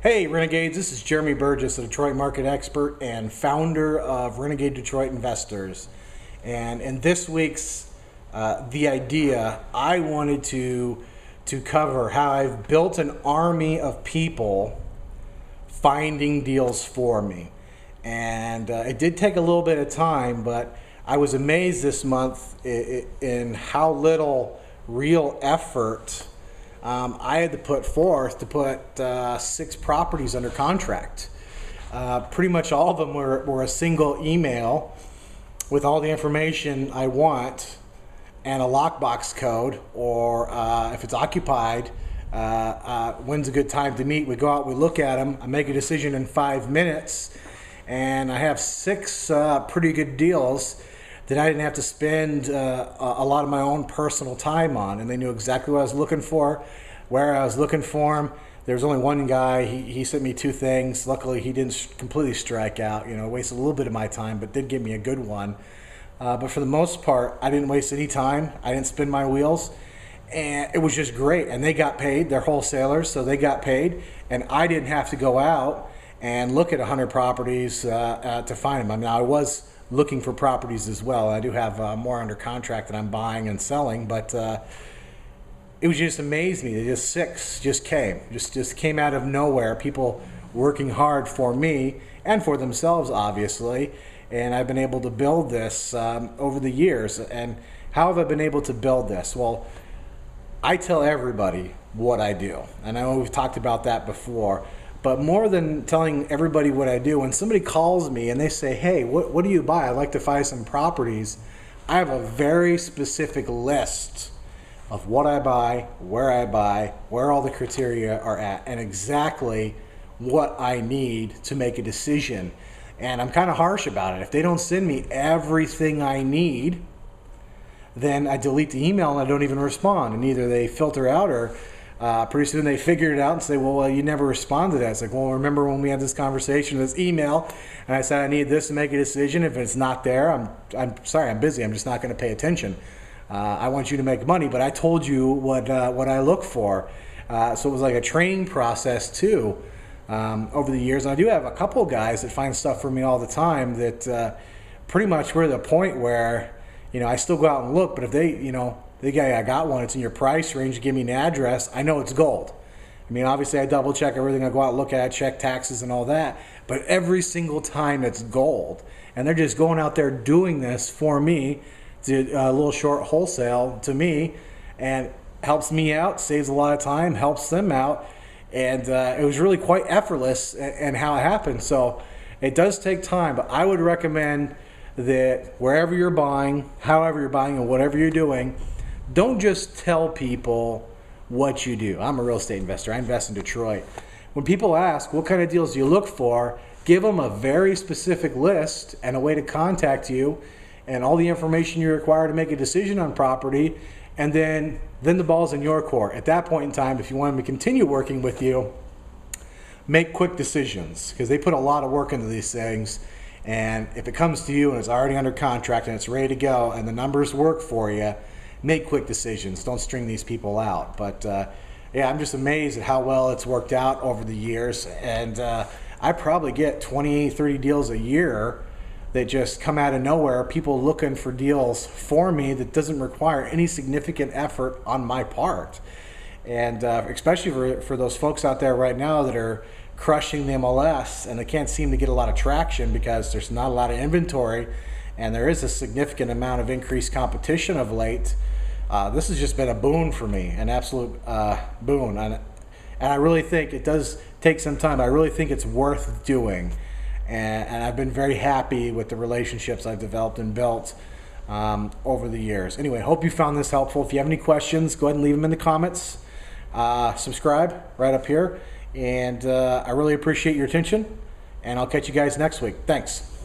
Hey Renegades, this is Jeremy Burgess, a Detroit market expert and founder of Renegade Detroit Investors. And in this week's The Idea, I wanted to cover how I've built an army of people finding deals for me. And it did take a little bit of time, but I was amazed this month in how little real effort I had to put forth to put 6 properties under contract. Pretty much all of them were a single email with all the information I want and a lockbox code, or if it's occupied, when's a good time to meet. We go out, we look at them, I make a decision in 5 minutes, and I have 6 pretty good deals that I didn't have to spend a lot of my own personal time on, and they knew exactly what I was looking for, where I was looking for them. There was only one guy, he sent me 2 things. Luckily he didn't completely strike out, wasted a little bit of my time, but did give me a good one. But for the most part, I didn't waste any time. I didn't spin my wheels, and it was just great. And they got paid. They're wholesalers, so they got paid, and I didn't have to go out and look at 100 properties to find them. I mean, I was looking for properties as well. I do have more under contract that I'm buying and selling, but it was just amazed me. Just 6 just came out of nowhere. People working hard for me and for themselves, obviously. And I've been able to build this over the years. And how have I been able to build this? Well, I tell everybody what I do, and I know we've talked about that before. But more than telling everybody what I do, when somebody calls me and they say, hey, what do you buy? I'd like to buy some properties. I have a very specific list of what I buy, where all the criteria are at, and exactly what I need to make a decision. And I'm kind of harsh about it. If they don't send me everything I need, then I delete the email and I don't even respond. And either they filter out, or pretty soon they figure it out and say, well, you never responded to that. It's like, well, remember when we had this conversation, this email, and I said I need this to make a decision. If it's not there, I'm sorry, I'm busy. I'm just not going to pay attention. I want you to make money, but I told you what I look for. So it was like a training process too over the years. And I do have a couple of guys that find stuff for me all the time that pretty much we're at the point where, I still go out and look, but if they, the guy, I got one, it's in your price range, give me an address, I know it's gold. I mean, obviously I double check everything, I go out and look at it, check taxes and all that, but every single time it's gold. And they're just going out there doing this for me, to a little short wholesale to me, and helps me out, saves a lot of time, helps them out. And it was really quite effortless in how it happened. So it does take time, but I would recommend that wherever you're buying, however you're buying, and whatever you're doing, don't just tell people what you do. I'm a real estate investor. I invest in Detroit. When people ask, what kind of deals do you look for? Give them a very specific list and a way to contact you and all the information you require to make a decision on property. And then the ball's in your court. At that point in time, if you want them to continue working with you, make quick decisions, because they put a lot of work into these things. And if it comes to you and it's already under contract and it's ready to go and the numbers work for you, make quick decisions. Don't string these people out. But yeah, I'm just amazed at how well it's worked out over the years. And I probably get 20, 30 deals a year that just come out of nowhere, people looking for deals for me that doesn't require any significant effort on my part. And especially for those folks out there right now that are crushing the MLS and they can't seem to get a lot of traction because there's not a lot of inventory and there is a significant amount of increased competition of late. This has just been a boon for me, an absolute boon. And I really think it does take some time. I really think it's worth doing. And I've been very happy with the relationships I've developed and built over the years. Anyway, hope you found this helpful. If you have any questions, go ahead and leave them in the comments. Subscribe right up here. And I really appreciate your attention. And I'll catch you guys next week. Thanks.